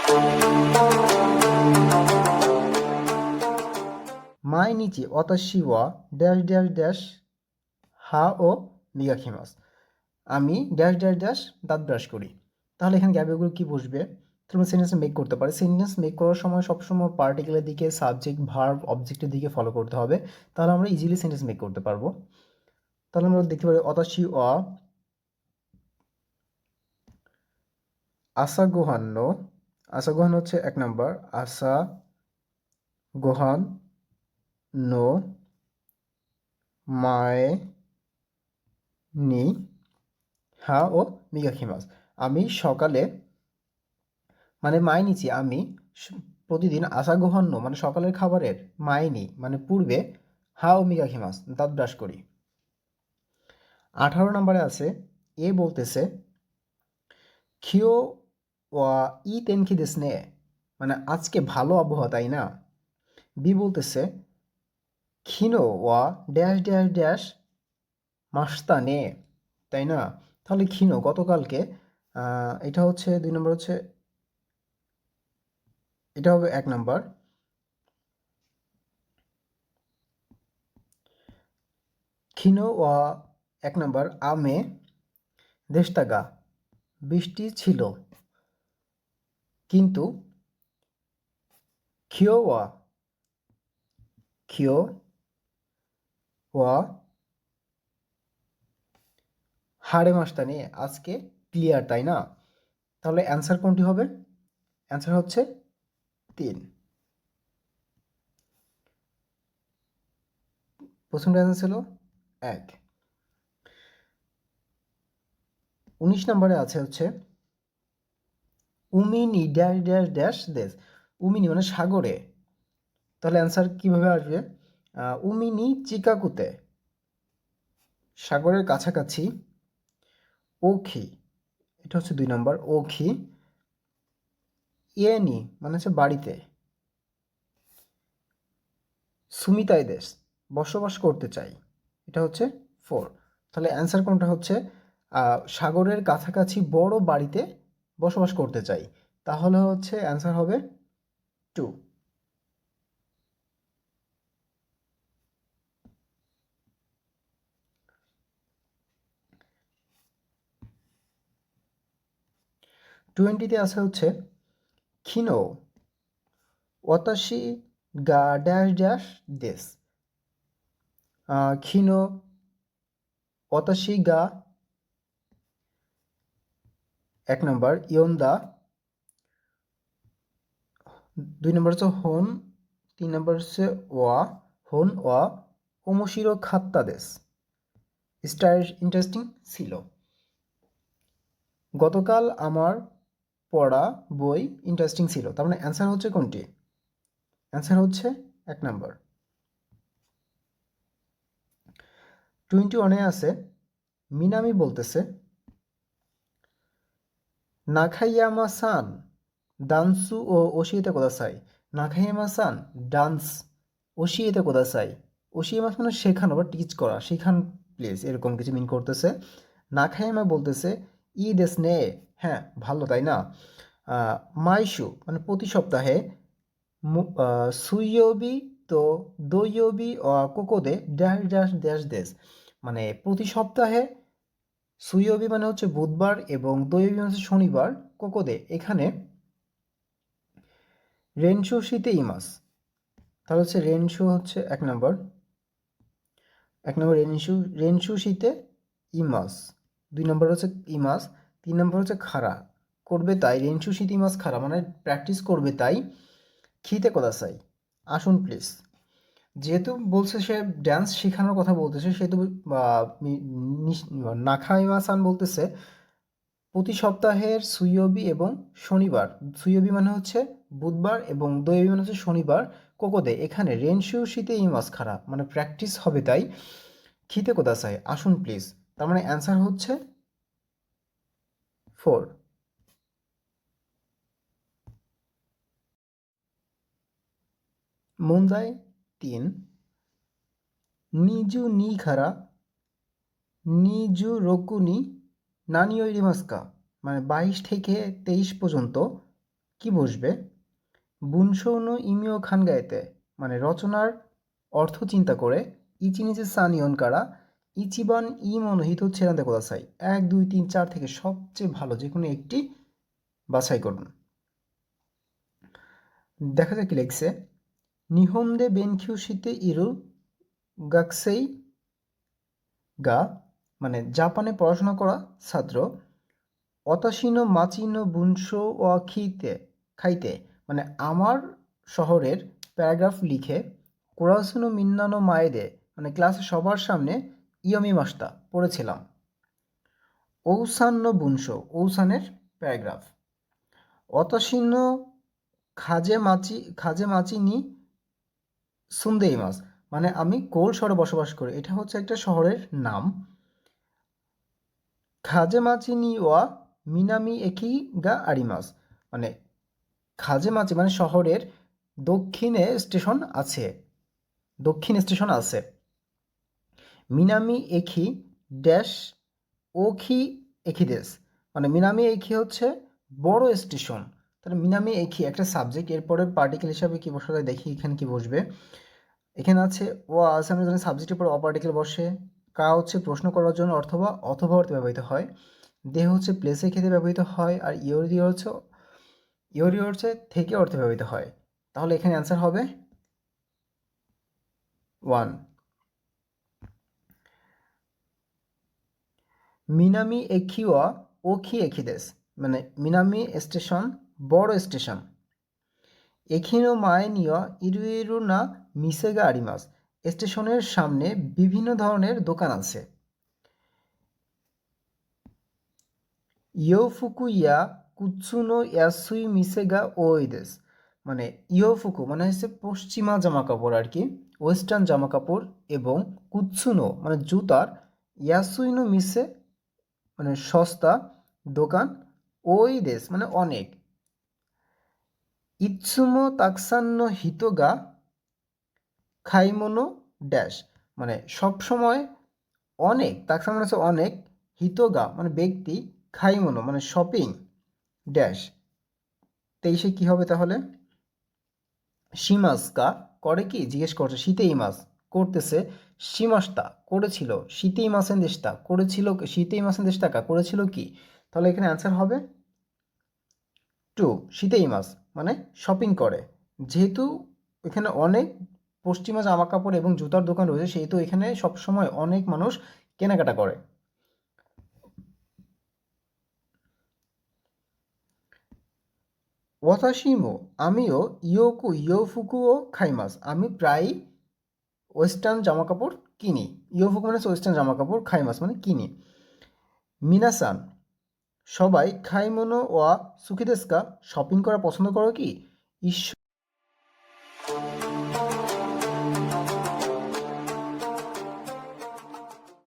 毎日私はড্যাশ dash dash হা ও মিগাখিমাস। আমি dash dash dash দাঁত brush করি। তাহলে এখানে গ্যাপগুলো কি বসবে? তোমরা সেন্টেন্স মেক করতে পারো। সেন্টেন্স মেক করার সময় সবসময় পার্টিকেলের দিকে, সাবজেক্ট, ভার্ব, অবজেক্টের দিকে ফলো করতে হবে। তাহলে আমরা ইজিলি সেন্টেন্স মেক করতে পারবো। তাহলে আমরা দেখতে পারি অতাশি ওয়া আসা গোহান্ন। আসা গোহান হচ্ছে 1 নাম্বার। আসা গোহান নো মায়ে নি হা ও মিগাখিমাস। আমি সকালে মানে মাইনিচি আমি প্রতিদিন আসা গোহান্ন মানে সকালের খাবারের মাইনি মানে পূর্বে হা ও মিগাখিমাস দাঁত ব্রাশ করি। 18 নম্বরে আছে এ বলতেছে খিও ওয়া ই তেনকি দেসনে মানে আজকে ভালো আবহাওয়া তাই না। বি বলতেছে খিনো ওয়া ড্যাশ ড্যাশ ড্যাশ মাস্তানে তাই না। তাহলে খিনো গতকালকে, এটা হচ্ছে 2 নম্বর, হচ্ছে এটা হবে 1 নাম্বার। খিনো ওয়া 1 নাম্বার আমে দেশতাগা বৃষ্টি ছিল, কিন্তু খিও ওয়া খিও ওয়া হাড়ে মাসটা নিয়ে আজকে ক্লিয়ার তাই না। তাহলে অ্যান্সার কোনটি হবে? অ্যান্সার হচ্ছে 3। প্রথমটা অ্যান্সার ছিল 1। 19 নম্বরে আছে হচ্ছে উমিনি ড্যাশ ড্যাশ ড্যাশ দেশ। উমিনি মানে সাগরে। তাহলে অ্যান্সার কিভাবে আসবে? উমিনি চিকাকুতে সাগরের কাছাকাছি। ওখি এটা হচ্ছে 2 নম্বর। ওখি ইয়েনি মানে হচ্ছে বাড়িতে। সুমিতাই দেশ বসবাস করতে চাই, এটা হচ্ছে 4। তাহলে অ্যান্সার কোনটা হচ্ছে? সাগরের কাছাকাছি বড় বাড়িতে বসবাস করতে চাই। তাহলে হচ্ছে অ্যান্সার হবে 2। 20তে আছে হচ্ছে খিনো ওয়াতাশি গা ড্যাশ ড্যাশ দেশ। খিনো ওয়াতাশি গা 1 নম্বর ইয়ন্দা, 2 নম্বর হচ্ছে হন, 3 নম্বর হচ্ছে ওয়া হন ওয়া ওমোশিরো খাত্তা দেশ ইন্টারেস্টিং ছিল। গতকাল আমার পড়া বই ইন্টারেস্টিং ছিল। তার মানে অ্যান্সার হচ্ছে কোনটি? অ্যান্সার হচ্ছে 1 নাম্বার। 21-এ আছে মিনামি বলতেছে নাখাইয়ামা সান ডান্সু ও ওশিয়েতে কোদাসাই। নাখাইয়ামা সান ডান্স ওশিয়েতে কোদাসাই। ওশিয়ামাস মানে শেখানো বা টিচ করা, শেখান প্লিজ, এরকম কিছু মিন করতেছে। নাখাইয়ামা বলতেছে ই দেস নে হ্যাঁ ভালো তাই না। মাইশু মানে প্রতি সপ্তাহে। সুইয়বি তো দৈয়বি কোকোদে ড্যাশ ড্যাশ ড্যাশ দেশ মানে প্রতি সপ্তাহে। সুইয়বি মানে হচ্ছে বুধবার এবং দৈয়বি মানে হচ্ছে শনিবার। কোকোদে এখানে রেনশু শীতে ইমাস। তাহলে হচ্ছে রেনশু হচ্ছে 1 নম্বর। 1 নম্বর রেনশু, রেনশু শীতে ইমাস। 2 নম্বর হচ্ছে ইমাস। 3 নম্বর হচ্ছে খাড়া করবে তাই। রেনশু শীতে ইমাস খাড়া মানে প্র্যাকটিস করবে তাই। খিতে কোদাসাই আসুন প্লিজ। যেহেতু বলছে সে ড্যান্স শেখানোর কথা বলতেছে, সেহেতু নাখাইমা-সান বলতেছে প্রতি সপ্তাহের সুইয়বি এবং শনিবার। সুইয়বি মানে হচ্ছে বুধবার এবং দৈয়বি মানে হচ্ছে শনিবার। কোকোদে এখানে রেনশু শীতে ইমাস খারা মানে প্র্যাকটিস হবে তাই। খিতে কোদাসাই আসুন প্লিজ। তার মানে অ্যান্সার হচ্ছে 4। মুন্দাই 3 নিজু নি খারা নিজু রকুনি নানিও ইরিমাস্কা মানে 22 থেকে 23 পর্যন্ত কি বসবে? বুনশৌনো ইমিও খানগাইতে, মানে রচনার অর্থ চিন্তা করে ইচিনিচে সানিয়ন কারা ইচিবান ই মনোহিত ছেড়াতে কোদাসাই, 1 2 3 4 থেকে সবচেয়ে ভালো যে কোনো একটি বাছাই করুন। দেখা যাক কি লিখছে। নিহন্দে বেনকিউশিতে ইরু গাকসেই গা, মানে জাপানে পড়াশোনা করা ছাত্র, অতাশিনো মাচিনো বুনশো ওয়া খাইতে, মানে আমার শহরের প্যারাগ্রাফ লিখে কোরাসুনো মিন্নানো মায়েদে, মানে ক্লাসে সবার সামনে ইয়মি মাস্তা পড়েছিলাম। ঔসান্ন বুনশো, ঔসানের প্যারাগ্রাফ। অতাশিনো খাজে মাচি নি সুন্দেইমাস, মানে আমি কোল শহরে বসবাস করি, এটা হচ্ছে একটা শহরের নাম। খাজে মাচি নি ওয়া মিনামি একি গা আরিমাস, মানে খাজেমাচি মানে শহরের দক্ষিণে স্টেশন আছে, দক্ষিণ স্টেশন আছে। মিনামি একি ড্যাশ ওখি একিদেস, মানে মিনামি একি হচ্ছে বড় স্টেশন। তাহলে মিনামি একি একটা সাবজেক্ট, এরপরে পার্টিকেল হিসাবে কি বসাতে দেখি এখানে কি বসবে। এখানে আছে ও আছে, আমরা জানি সাবজেক্টের পর অপার্টিকেল বসে। কা হচ্ছে প্রশ্ন করার জন্য অথবা অথবা অর্থে ব্যবহৃত হয়। দেহ হচ্ছে প্লেসে খেতে ব্যবহৃত হয়। আর ইওরি হচ্ছে থেকে অর্থে ব্যবহৃত হয়। তাহলে এখানে অ্যান্সার হবে 1। মিনামি একি ওয়া ওখি একিদেস, মানে মিনামি স্টেশন বড় স্টেশন। এখিনো মায়ে নিয়া ইরুইরু না মিসেগা আরিমাস, স্টেশনের সামনে বিভিন্ন ধরনের দোকান আছে। ইয়োফুকু ইয়া কুৎসুনো ইয়াসুই মিসেগা ওইদেস, মানে ইয়োফুকু মানে হচ্ছে পশ্চিমা জামা কাপড় আর কি, ওয়েস্টার্ন জামা কাপড়, এবং কুৎসুনো মানে জুতার, ইয়াসুইনো মিসে মানে সস্তা দোকান, ওইদেস মানে অনেক। ইৎসুমো তাকসান্ন হিতোগা খাইমোনো ড্যাশ, মানে সবসময় অনেক, তাকসান মানে হচ্ছে অনেক, হিতোগা মানে ব্যক্তি, খাইমোনো মানে শপিং ড্যাশ। 23 কি হবে তাহলে? শিমাস্কা করে কি জিজ্ঞেস করছে, শীতেই মাস করতেছে, শিমাস্তা করেছিল, শীতেই মাসেন দেশটা করেছিল, শীতেই মাসেন দেশটাকা করেছিল কি, তাহলে এখানে অ্যান্সার হবে 2, শীতেই মাস মানে শপিং করে। যেহেতু এখানে অনেক পশ্চিমা জামা কাপড় এবং জুতার দোকান রয়েছে, সেহেতু এখানে সবসময় অনেক মানুষ কেনাকাটা করে। ওয়াতাশিমো আমিও ইয়োফুকুও খাইমাস, আমি প্রায় ওয়েস্টার্ন জামা কাপড় কিনি। ইয়োফুকু মানে ওয়েস্টার্ন জামা কাপড়, খাইমাস মানে কিনি। মিনাসান সবাই খাইমোনো ওয়া সুকিদেস্কা শপিং করা পছন্দ করো কি? ঈশ্বর